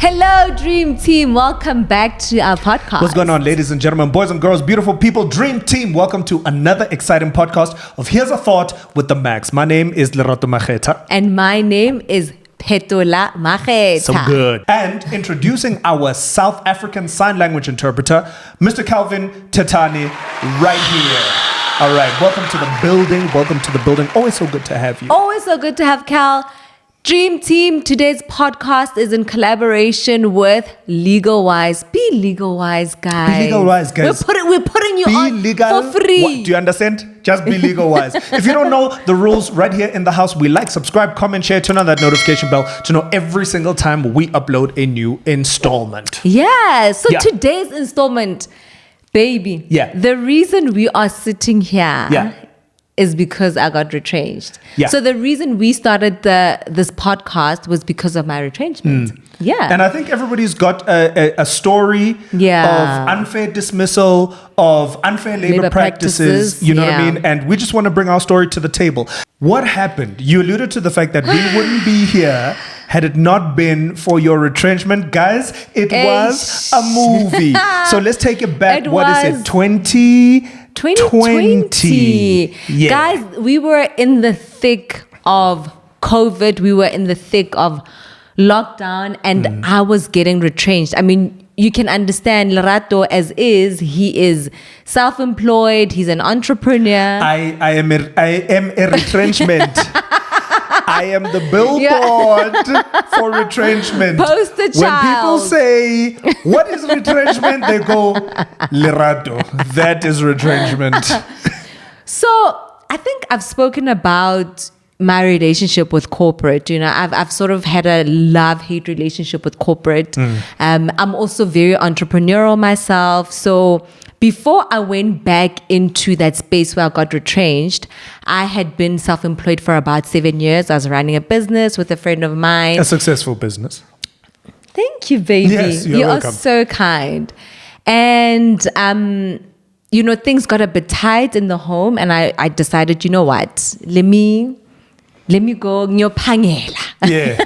Hello, Dream Team. Welcome back to our podcast. What's going on, ladies and gentlemen, boys and girls, beautiful people, Dream Team? Welcome to another exciting podcast of Here's a Thought with the Max. My name is Lerato Macheta. And my name is Petola Macheta. So good. And introducing our South African Sign Language interpreter, Mr. Calvin Tetani, right here. All right, welcome to the building. Welcome to the building. Always so good to have you. Always so good to have Cal. Dream Team, today's podcast is in collaboration with Legal Wise. Be Legal Wise, guys. Be Legal Wise, guys. We're putting you be on legal, for free. What, do you understand? Just be Legal Wise. If you don't know the rules, right here in the house, we like, subscribe, comment, share, turn on that notification bell to know every single time we upload a new installment. Yeah. So today's installment, baby. Yeah. The reason we are sitting here. Yeah. Is because I got retrenched. Yeah. So the reason we started this podcast was because of my retrenchment. Yeah. And I think everybody's got a story of unfair dismissal, of unfair labor practices, you know what I mean? And we just want to bring our story to the table. What happened? You alluded to the fact that we wouldn't be here had it not been for your retrenchment. Guys, it was a movie. So let's take it back. What is it? 2020. Yeah. Guys, we were in the thick of COVID. We were in the thick of lockdown, and I was getting retrenched. I mean, you can understand Lerato as is. He is self-employed. He's an entrepreneur. I am a retrenchment. I am the billboard for retrenchment. Poster child. When people say, what is retrenchment? They go, Lerato. That is retrenchment. So I think I've spoken about my relationship with corporate. You know, I've sort of had a love-hate relationship with corporate. I'm also very entrepreneurial myself. So before I went back into that space where I got retrenched, I had been self-employed for about 7 years. I was running a business with a friend of mine. A successful business. Thank you, baby. Yes, you're welcome. Are so kind. And, you know, things got a bit tight in the home, and I decided, you know what? Let me go nyopangela. Yeah.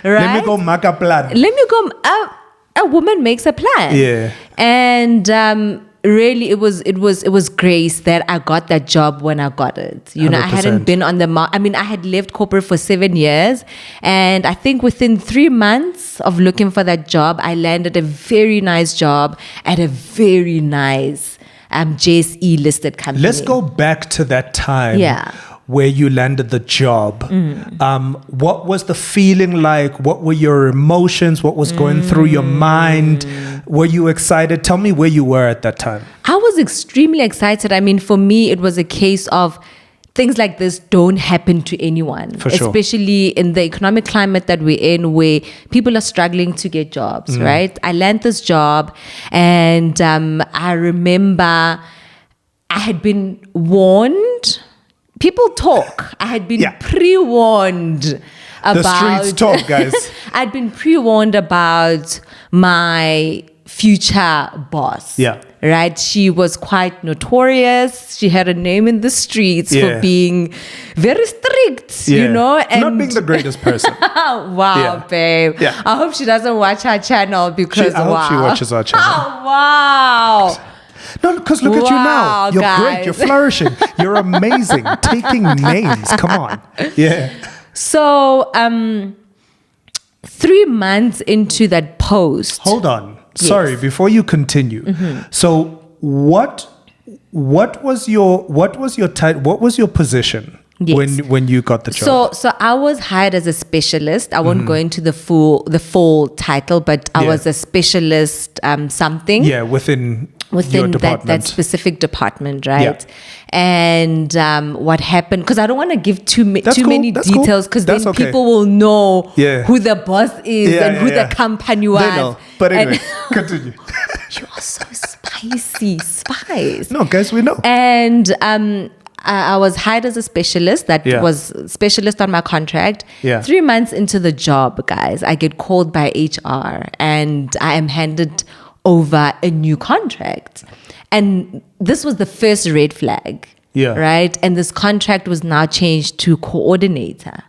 Right? Let me go make a plan. Let me go. A woman makes a plan. Yeah. And really, it was grace that I got that job when I got it. You know, 100%. I hadn't been on the market. I mean, I had left corporate for 7 years, and I think within 3 months of looking for that job, I landed a very nice job at a very nice JSE listed company. Let's go back to that time. Yeah. Where you landed the job. What was the feeling like? What were your emotions? What was going through your mind? Were you excited? Tell me where you were at that time. I was extremely excited. I mean, for me, it was a case of things like this don't happen to anyone. For sure. Especially in the economic climate that we're in, where people are struggling to get jobs, right? I landed this job, and I remember I had been warned. People talk. I had been pre-warned about... The streets talk, guys. I'd been pre-warned about my future boss. Yeah. Right? She was quite notorious. She had a name in the streets for being very strict, you know? And not being the greatest person. Wow, babe. Yeah. I hope she doesn't watch our channel because, I hope she watches our channel. Oh, wow. No, because look at you now. You're great. You're flourishing. You're amazing. Taking names. Come on. Yeah. So, 3 months into that post. Hold on. Yes. Sorry, before you continue. So, what was your title? What was your position when you got the job? So I was hired as a specialist. I won't go into the full title, but I was a specialist something. Yeah, within that specific department, right? Yeah. And what happened, because I don't want to give too many details, because then people will know who the boss is and who the company was. They know. But anyway, continue. You are so spicy. Spice. No, guys, we know. And I was hired as a specialist. That was specialist on my contract. 3 months into the job, guys, I get called by HR, and I am handed over a new contract. And this was the first red flag. Right? And this contract was now changed to coordinator.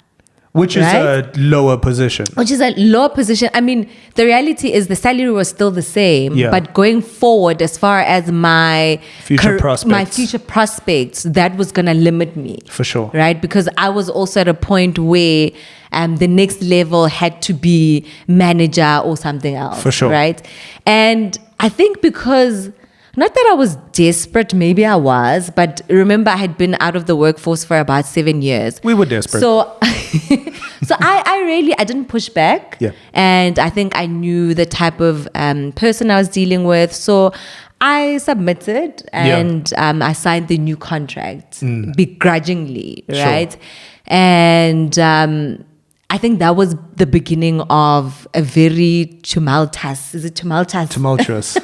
Which is a lower position. Which is a lower position. I mean, the reality is the salary was still the same, but going forward, as far as my future prospects, that was going to limit me. For sure. Right? Because I was also at a point where the next level had to be manager or something else. For sure. Right? And I think because... Not that I was desperate, maybe I was, but remember I had been out of the workforce for about 7 years. We were desperate. So I didn't push back. Yeah. And I think I knew the type of person I was dealing with. So I submitted and I signed the new contract begrudgingly, right? Sure. And I think that was the beginning of a very tumultuous. Is it tumultuous? Tumultuous.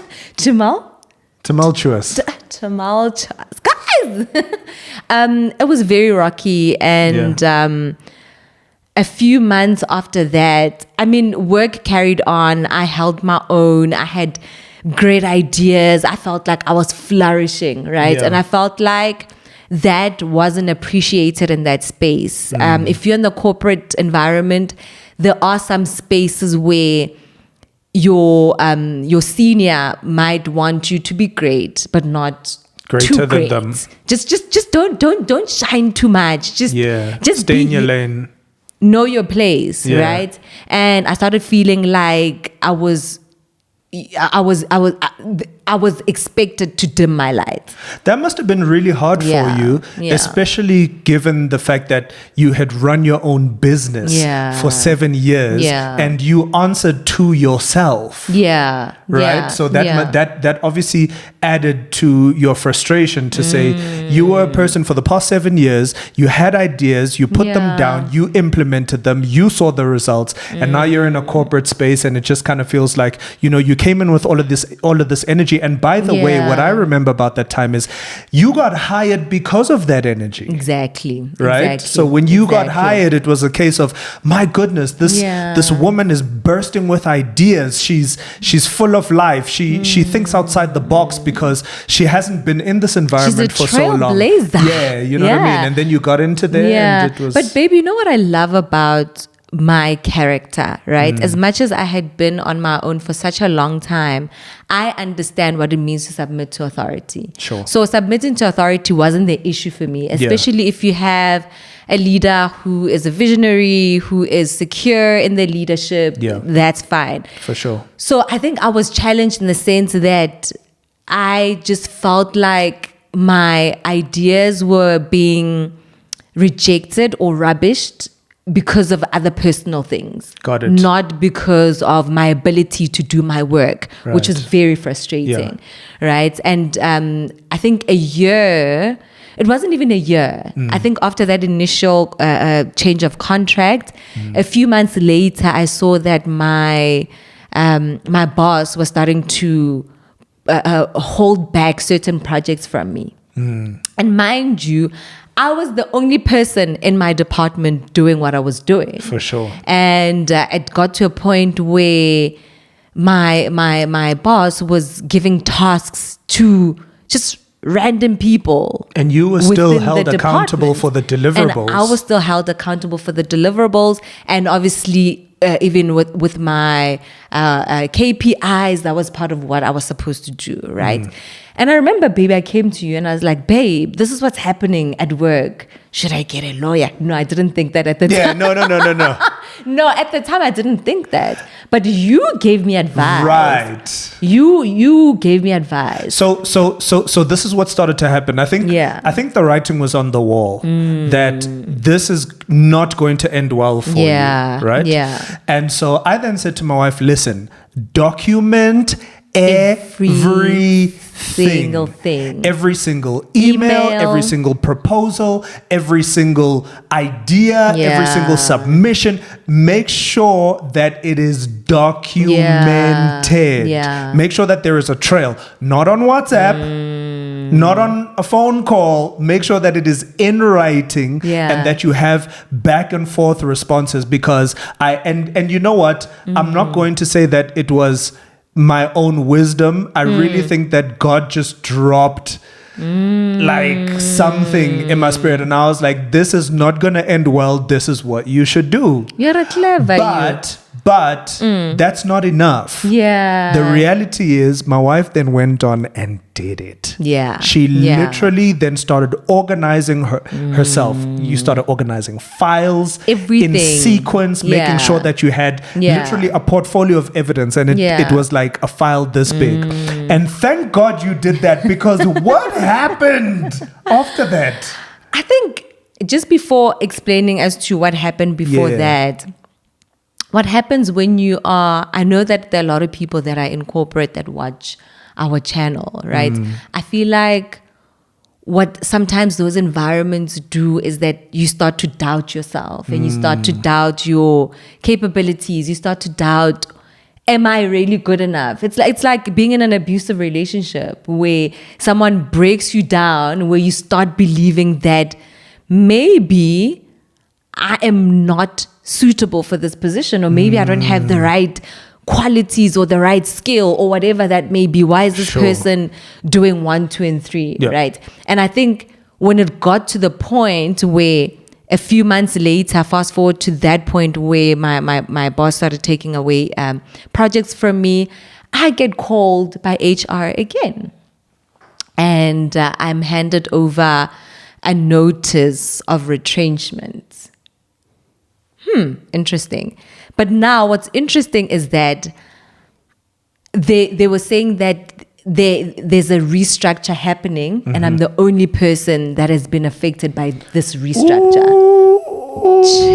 Tumultuous. Guys! It was very rocky. And a few months after that, I mean, work carried on. I held my own. I had great ideas. I felt like I was flourishing, right? Yeah. And I felt like that wasn't appreciated in that space. If you're in the corporate environment, there are some spaces where your senior might want you to be great, but not greater too than great. them. Just don't shine too much. Just stay in your lane. Know your place, right? And I started feeling like I was expected to dim my light. That must have been really hard for you, especially given the fact that you had run your own business for 7 years and you answered to yourself. Right? So that obviously added to your frustration to say you were a person for the past 7 years, you had ideas, you put them down, you implemented them, you saw the results, and now you're in a corporate space and it just kind of feels like, you came in with all of this energy. And by the way, what I remember about that time is you got hired because of that energy. Exactly. Right? Exactly. So when you got hired, it was a case of, my goodness, this woman is bursting with ideas. She's full of life. She thinks outside the box because she hasn't been in this environment for so long. Trailblazer. Yeah, you know what I mean? And then you got into there and it was... But babe, you know what I love about my character, right? As much as I had been on my own for such a long time, I understand what it means to submit to authority. Sure. So submitting to authority wasn't the issue for me, especially if you have a leader who is a visionary, who is secure in their leadership, that's fine. For sure. So I think I was challenged in the sense that I just felt like my ideas were being rejected or rubbished because of other personal things. Got it. Not because of my ability to do my work, which is very frustrating, right? And I think it wasn't even a year. I think after that initial change of contract, a few months later, I saw that my boss was starting to hold back certain projects from me. And mind you, I was the only person in my department doing what I was doing. For sure. And it got to a point where my boss was giving tasks to just random people. And you were still held accountable for the deliverables. And I was still held accountable for the deliverables. And obviously, even with my KPIs, that was part of what I was supposed to do, right? And I remember, baby, I came to you and I was like, babe, this is what's happening at work. Should I get a lawyer? No, I didn't think that at the time. No. No, at the time I didn't think that. But you gave me advice. Right. You gave me advice. So this is what started to happen. I think the writing was on the wall that this is not going to end well for you. Right? Yeah. And so I then said to my wife, listen, document every single thing. Every single email, every single proposal, every single idea, every single submission. Make sure that it is documented. Make sure that there is a trail. Not on WhatsApp, not on a phone call. Make sure that it is in writing and that you have back and forth responses, because and you know what? I'm not going to say that it was my own wisdom. I really think that God just dropped like something in my spirit. And I was like, this is not going to end well. This is what you should do. You're a clever. But that's not enough. Yeah. The reality is my wife then went on and did it. Yeah. She literally then started organizing herself. You started organizing files, everything in sequence, making sure that you had literally a portfolio of evidence, and it was like a file this big. And thank God you did that, because what happened after that? I think just before explaining as to what happened before that, what happens when you are, I know that there are a lot of people that are in corporate that watch our channel, right? I feel like what sometimes those environments do is that you start to doubt yourself, and you start to doubt your capabilities. You start to doubt, am I really good enough? It's like being in an abusive relationship where someone breaks you down, where you start believing that maybe I am not suitable for this position, or maybe I don't have the right qualities or the right skill or whatever that may be. Why is this person doing 1, 2, and 3, right? And I think when it got to the point where a few months later, fast forward to that point where my boss started taking away projects from me, I get called by HR again. And I'm handed over a notice of retrenchment. Interesting. But now what's interesting is that they were saying that there's a restructure happening, and I'm the only person that has been affected by this restructure.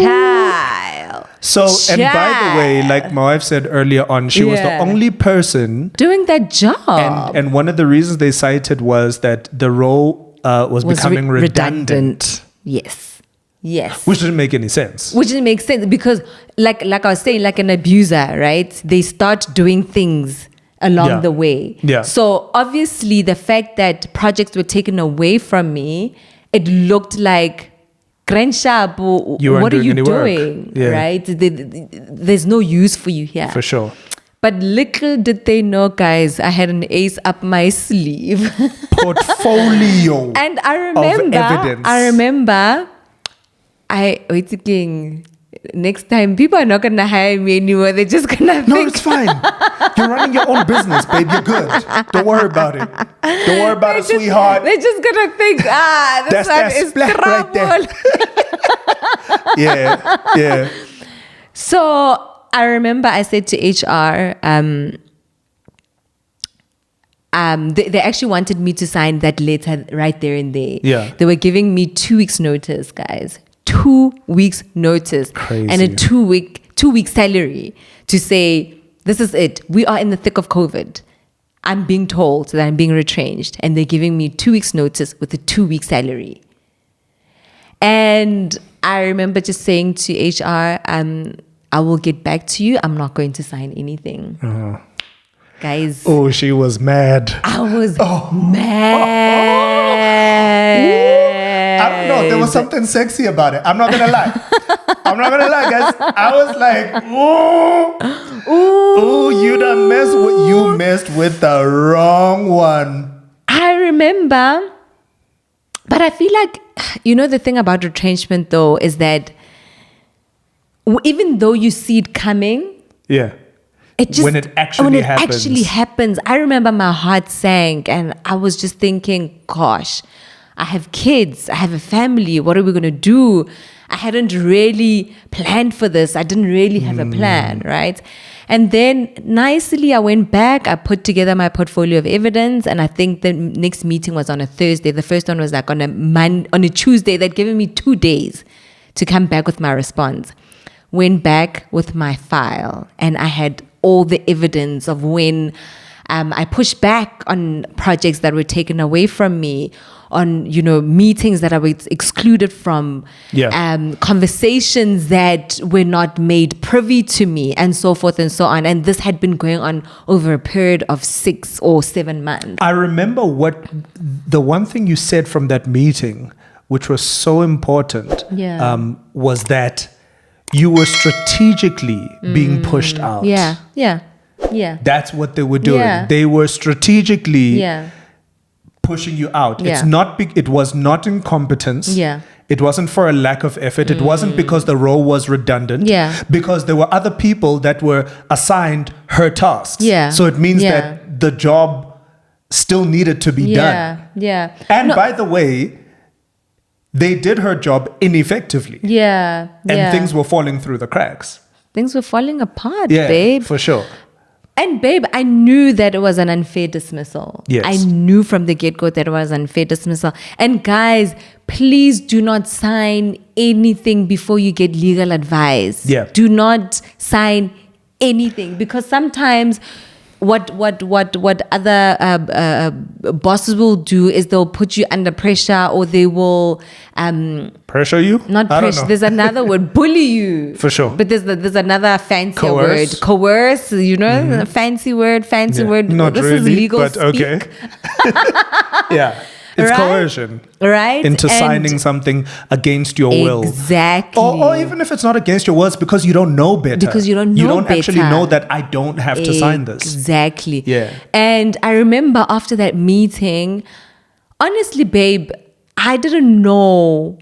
Child. So, and by the way, like my wife said earlier on, she was the only person doing that job. And one of the reasons they cited was that the role was becoming redundant. Yes. Which didn't make any sense. Which didn't make sense because, like I was saying, like an abuser, right? They start doing things along the way. Yeah. So obviously, the fact that projects were taken away from me, it looked like, Grandshab, what are you doing? Right? There's no use for you here. For sure. But little did they know, guys, I had an ace up my sleeve. Portfolio. And I remember. Next time, people are not going to hire me anymore. They're just going to think. No, it's fine. You're running your own business, babe. You're good. Don't worry about it. Don't worry about it, sweetheart. They're just going to think, this one is trouble. Right there. Yeah. So I remember I said to HR, they actually wanted me to sign that letter right there and there. Yeah. They were giving me 2 weeks notice, guys. 2 weeks notice. Crazy. And a 2 week salary to say, this is it. We are in the thick of COVID. I'm being told that I'm being retrenched, and they're giving me 2 weeks notice with a 2 week salary. And I remember just saying to HR, I will get back to you. I'm not going to sign anything. Guys. Oh, she was mad. I was mad. I don't know. There was something sexy about it. I'm not going to lie. Guys. I was like, ooh, you messed with the wrong one. I remember. But I feel like, the thing about retrenchment, though, is that even though you see it coming. Yeah. When it actually happens, I remember my heart sank, and I was just thinking, gosh, I have kids, I have a family, what are we going to do? I hadn't really planned for this. I didn't really have a plan, right? And then nicely I went back, I put together my portfolio of evidence, and I think the next meeting was on a Thursday. The first one was like on a Tuesday. They'd given me 2 days to come back with my response. Went back with my file, and I had all the evidence of when I pushed back on projects that were taken away from me, on meetings that I was excluded from, conversations that were not made privy to me, and so forth and so on. And this had been going on over a period of 6 or 7 months. I remember the one thing you said from that meeting, which was so important, was that you were strategically being pushed out. Yeah. That's what they were doing. Yeah. They were strategically pushing you out. Yeah. It was not incompetence. Yeah. It wasn't for a lack of effort. It wasn't because the role was redundant. Yeah. Because there were other people that were assigned her tasks. Yeah. So it means Yeah. that the job still needed to be done. Yeah. And by the way, they did her job ineffectively. Yeah. And things were falling through the cracks. Things were falling apart, Yeah, babe. for sure. And babe, I knew that it was an unfair dismissal. Yes. I knew from the get-go that it was unfair dismissal. And guys, please do not sign anything before you get legal advice. Yeah. Do not sign anything, because sometimes what other bosses will do is they'll put you under pressure, or they will Pressure you? not I don't pressure. know. There's another word, bully you. For sure. But there's another fancier Coerce. word, coerce. You know, fancy word. Yeah. Not this really, is legal but speak. okay. Yeah. It's Right? coercion. Right? Into And signing something against your will. Exactly. Or even if it's not against your will, it's because you don't know better. Because you don't know You don't actually better. know that I don't have to sign this. Exactly. Yeah. And I remember after that meeting, honestly, babe, I didn't know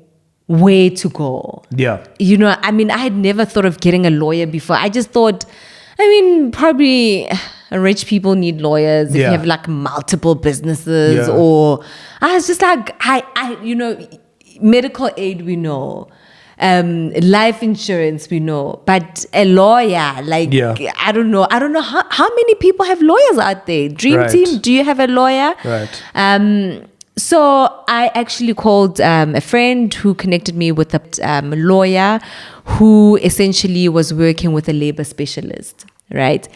where to go. Yeah. You know, I mean, I had never thought of getting a lawyer before. I just thought, I mean, probably rich people need lawyers if Yeah. you have like multiple businesses, Yeah. or I was just like, I you know, medical aid we know, life insurance we know, but a lawyer, like, Yeah. I don't know how many people have lawyers out there. Dream Right. Team, do you have a lawyer? Right. So I actually called a friend who connected me with a lawyer who essentially was working with a labor specialist, right?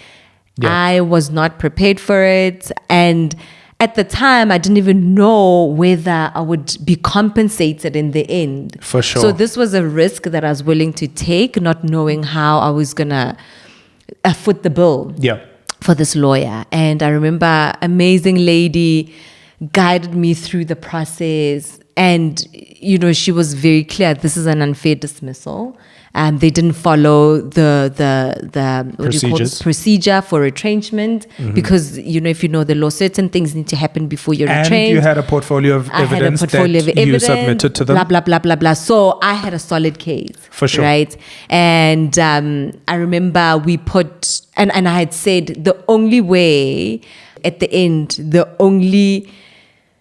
Yeah. I was not prepared for it. And at the time, I didn't even know whether I would be compensated in the end. For sure. So this was a risk that I was willing to take, not knowing how I was going to foot the bill Yeah. for this lawyer. And I remember amazing lady guided me through the process, and you know, she was very clear, this is an unfair dismissal. They didn't follow the what do you call it? Procedure for retrenchment, because you know, if you know the law, certain things need to happen before you're And retrenched. you had a portfolio of evidence you submitted to them. Blah blah blah blah blah. So I had a solid case, For sure. right? And I remember we put and I had said the only way at the end, the only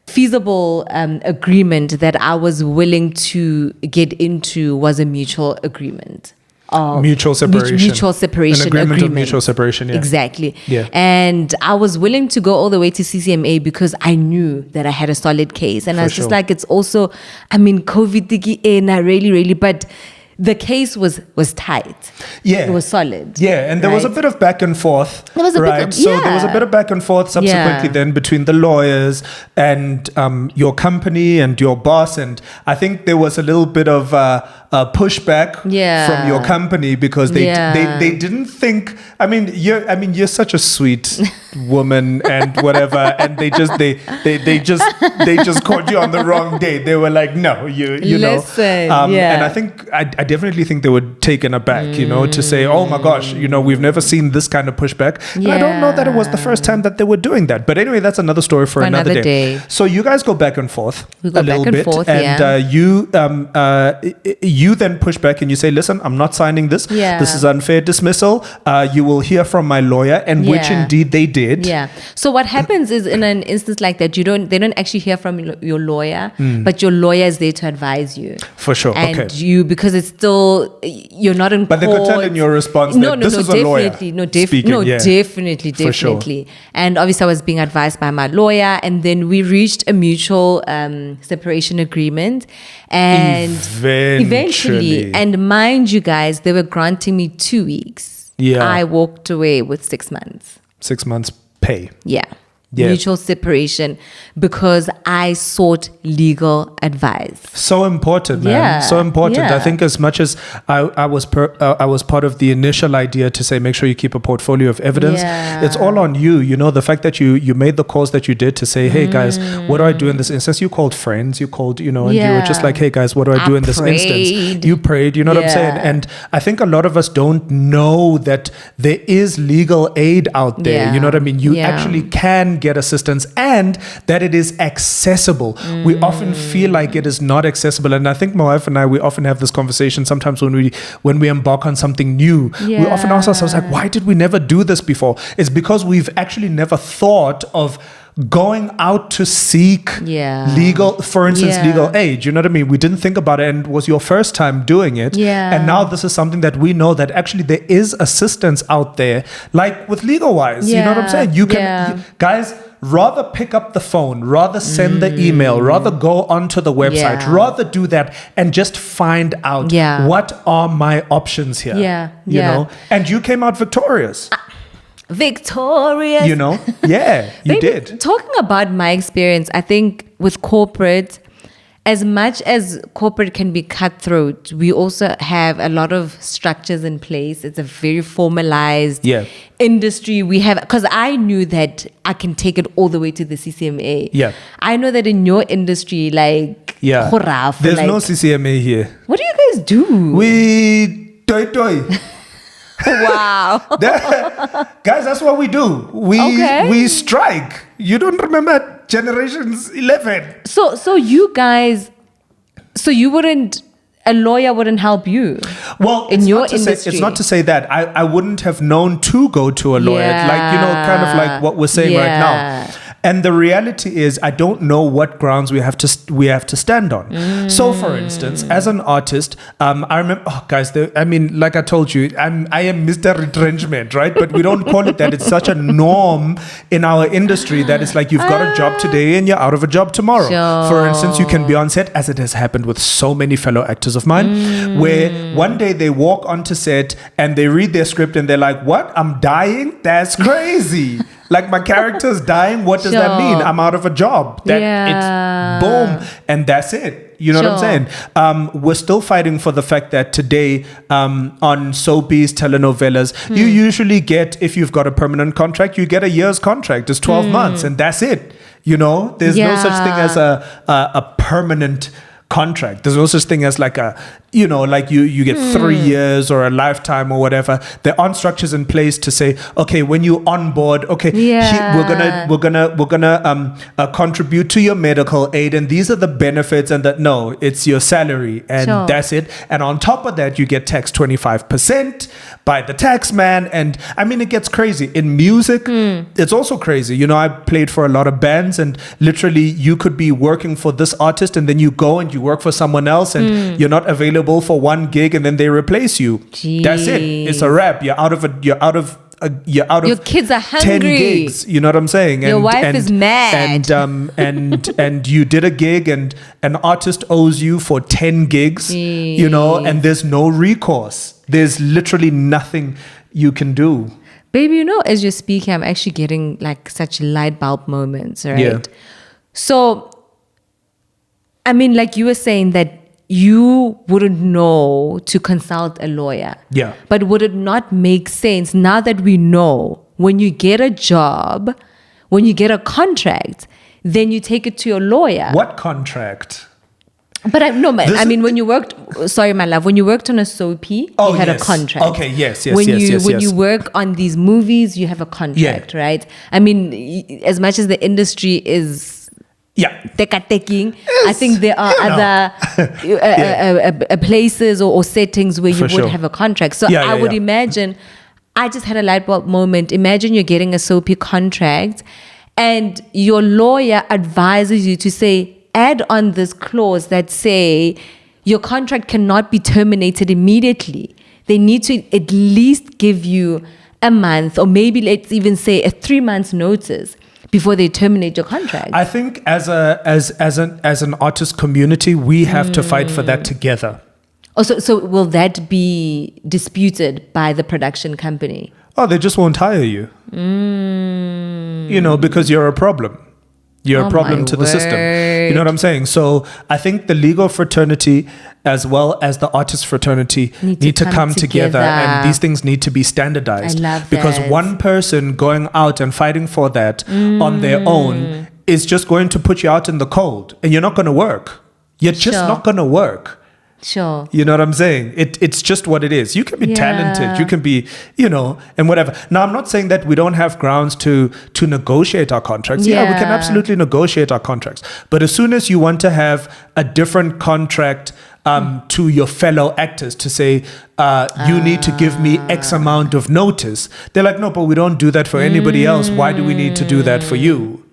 feasible agreement that I was willing to get into was a mutual agreement. Mutual separation. Mutual separation An agreement of mutual separation, yeah. Exactly. Yeah. And I was willing to go all the way to CCMA because I knew that I had a solid case. And I was just sure. like, it's also, I mean, COVID digi in, I really, but the case was tight. Yeah. It was solid. Yeah, and there was a right? bit of back and forth. There was a bit right? of- So there was a yeah. bit of back and forth subsequently Yeah. then between the lawyers and your company and your boss. And I think there was a little bit of pushback Yeah. from your company because they Yeah. didn't think. You're such a sweet woman and whatever, and they just caught you on the wrong day. They were like, no, you Listen, know. yeah. And I think I definitely think they were taken aback, you know, to say, oh my gosh, you know, we've never seen this kind of pushback. And I don't know that it was the first time that they were doing that. But anyway, that's another story for another day. So you guys go back and forth We go a little back and bit. forth, And you then push back and you say, listen, I'm not signing this. Yeah. This is unfair dismissal. You will hear from my lawyer, and which Yeah. indeed they did. Yeah. So what happens is in an instance like that, they don't actually hear from your lawyer, but your lawyer is there to advise you. For sure. And Okay. you, because it's still, you're not in But they court. could tell in your response that this is a lawyer speaking, yeah. Definitely. For sure. And obviously I was being advised by my lawyer, and then we reached a mutual separation agreement. And eventually, and mind you guys, they were granting me 2 weeks. Yeah. I walked away with 6 months. 6 months pay. Yeah. Yeah. Mutual separation, because I sought legal advice. So important, man. Yeah, So important. yeah. I think as much as I was part of the initial idea to say, make sure you keep a portfolio of evidence. Yeah. It's all on you. You know, the fact that you made the calls that you did to say, hey guys, what do I do in this instance? You called friends, you called, you know, and you were just Yeah. like, hey guys, what do I do in this instance? prayed. You prayed, you know what I'm saying? Yeah. And I think a lot of us don't know that there is legal aid out there. Yeah. You know what I mean? You Yeah. actually can can get assistance and that it is accessible. We often feel like it is not accessible. And I think my wife and I, we often have this conversation sometimes when we embark on something new. We often ask ourselves, like, why did we never do this before? It's because we've actually never thought of going out to seek legal, for instance, legal aid. You know what I mean? We didn't think about it, and it was your first time doing it. And now this is something that we know that actually there is assistance out there, like with LegalWise. You know what I'm saying? You can, guys, rather pick up the phone, rather send the email, rather go onto the website, rather do that and just find out what are my options here. You know? And you came out victorious. Victorious. You know? Yeah, you did. Talking about my experience, I think with corporate, as much as corporate can be cutthroat, we also have a lot of structures in place. It's a very formalized industry. We have, because I knew that I can take it all the way to the CCMA. I know that in your industry, like, there's no CCMA here. What do you guys do? We toy. Wow. Guys, that's what we do. We strike. You don't remember Generations 11? So you guys, so you wouldn't, a lawyer wouldn't help you? Well, in your industry. It's not to say that. I wouldn't have known to go to a lawyer. Like, you know, kind of like what we're saying right now. And the reality is, I don't know what grounds we have to stand on. So, for instance, as an artist, I remember, guys, I mean, like I told you, I am Mr. Retrenchment, right? But we don't call it that. It's such a norm in our industry that it's like you've got a job today and you're out of a job tomorrow. For instance, you can be on set, as it has happened with so many fellow actors of mine, where one day they walk onto set and they read their script and they're like, "What? I'm dying? That's crazy." Like, my character's dying. What does that mean? I'm out of a job. It's boom. And that's it. You know what I'm saying? We're still fighting for the fact that today on soapies, telenovelas, you usually get, if you've got a permanent contract, you get a year's contract. It's 12 months and that's it. You know, there's no such thing as a permanent contract. There's no such thing as like a, you know, like you get 3 years or a lifetime or whatever. There aren't structures in place to say, okay, when you onboard, okay, we're gonna contribute to your medical aid, and these are the benefits, and that no, it's your salary, and that's it. And on top of that, you get taxed 25% by the tax man, and I mean, it gets crazy. In music, it's also crazy. You know, I played for a lot of bands, and literally, you could be working for this artist, and then you go and you work for someone else, and you're not available for one gig, and then they replace you. Jeez. That's it. It's a wrap. You're out of your kids are hungry. 10 gigs. You know what I'm saying? Your wife is mad. And you did a gig, and an artist owes you for 10 gigs. Jeez. You know, and there's no recourse. There's literally nothing you can do. Baby, you know, as you're speaking, I'm actually getting like such light bulb moments, right? Yeah. So, I mean, like you were saying that you wouldn't know to consult a lawyer. Yeah. But would it not make sense now that we know when you get a job, when you get a contract, then you take it to your lawyer? What contract? But I mean, when you worked, sorry, my love, when you worked on a soapy, you had a contract. Okay, yes. When you work on these movies, you have a contract, right? I mean, as much as the industry is teka-taking, I think there are other places or settings where you would have a contract. So I would imagine, I just had a light bulb moment. Imagine you're getting a soapy contract and your lawyer advises you to say, add on this clause that say your contract cannot be terminated immediately. They need to at least give you a month, or maybe let's even say a 3 months notice before they terminate your contract. I think as an artist community, we have to fight for that together. Oh, so will that be disputed by the production company? Oh, they just won't hire you. You know, because you're a problem. You're a problem to the system. You know what I'm saying? So I think the legal fraternity as well as the artist fraternity need to come together, and these things need to be standardized. I love because that. one person going out and fighting for that on their own is just going to put you out in the cold, and you're not going to work. You're just not going to work. Sure. You know what I'm saying? It's just what it is. You can be talented. You can be, and whatever. Now, I'm not saying that we don't have grounds to negotiate our contracts. Yeah, we can absolutely negotiate our contracts. But as soon as you want to have a different contract to your fellow actors to say, you need to give me X amount of notice, they're like, no, but we don't do that for anybody else. Why do we need to do that for you?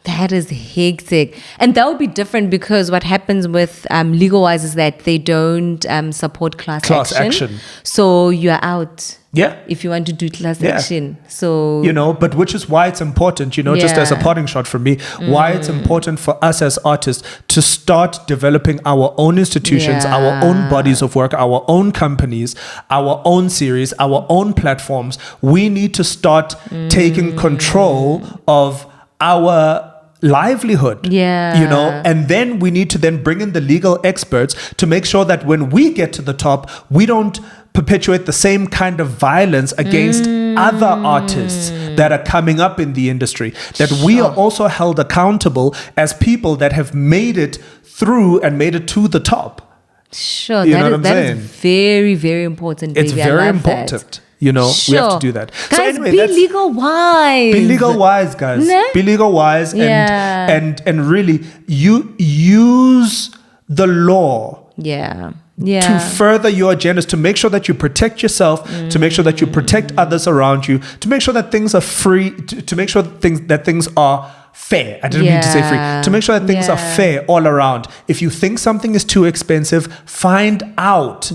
That is hectic. And that would be different because what happens with legal wise is that they don't support class action. So you're out. Yeah. If you want to do class action. So, but which is why it's important, just as a parting shot from me, why it's important for us as artists to start developing our own institutions, our own bodies of work, our own companies, our own series, our own platforms. We need to start taking control of our livelihood, and then we need to then bring in the legal experts to make sure that when we get to the top, we don't perpetuate the same kind of violence against other artists that are coming up in the industry, that we are also held accountable as people that have made it through and made it to the top. Sure, that is very, very important, baby. It's very important. We have to do that. Guys, so anyway, be legal wise. Be legal wise, guys. Nah? Be legal wise and really you use the law to further your agendas, to make sure that you protect yourself, to make sure that you protect others around you, to make sure that things are free, to make sure that things are fair. I didn't mean to say free. To make sure that things are fair all around. If you think something is too expensive, find out.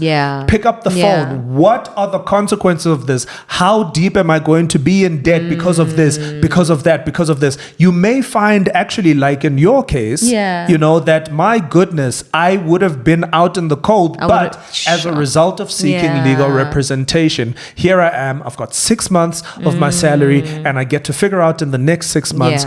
Pick up the phone. What are the consequences of this? How deep am I going to be in debt because of this, because of that, because of this? You may find actually, like in your case, that my goodness, I would have been out in the cold, but as a result of seeking legal representation, here I am. I've got 6 months of my salary and I get to figure out in the next 6 months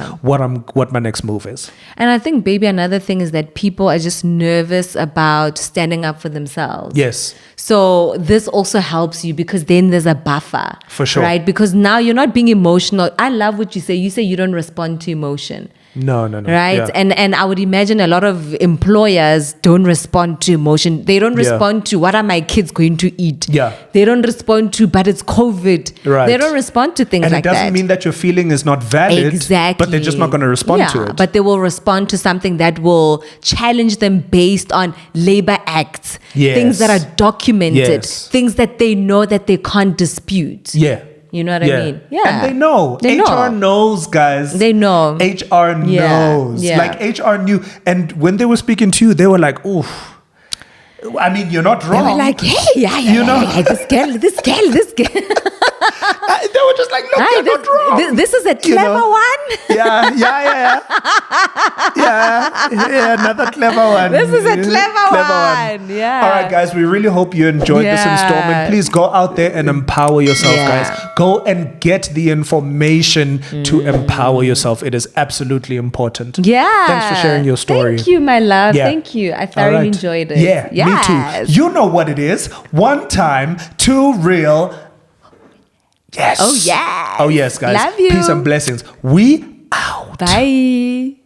what my next move is. And I think, baby, another thing is that people are just nervous about standing up for themselves. Yes. So this also helps you because then there's a buffer. For sure. Right? Because now you're not being emotional. I love what you say. You say you don't respond to emotion. No. Right? Yeah. And I would imagine a lot of employers don't respond to emotion. They don't respond to what are my kids going to eat. Yeah. They don't respond to, but it's COVID. Right. They don't respond to things like that. And it doesn't mean that your feeling is not valid. Exactly. But they're just not going to respond to it. But they will respond to something that will challenge them based on labor acts. Yes. Things that are documented. Yes. Things that they know that they can't dispute. Yeah. You know what I mean? Yeah. And they know. HR knows, guys. They know. HR knows. Yeah. Like HR knew. And when they were speaking to you, they were like, oof. I mean, you're not wrong. They were like, hey, this girl. They were just like, look, you're not wrong. This is a clever one. Yeah, another clever one. This is a clever one. Yeah. All right, guys, we really hope you enjoyed this installment. Please go out there and empower yourself, guys. Go and get the information to empower yourself. It is absolutely important. Yeah. Thanks for sharing your story. Thank you, my love. Thank you. I thoroughly enjoyed it. Yeah, me too. You know what it is. 1 time, 2 real. Yes. Oh, yeah. Oh, yes, guys. Love you. Peace and blessings. We out. Bye.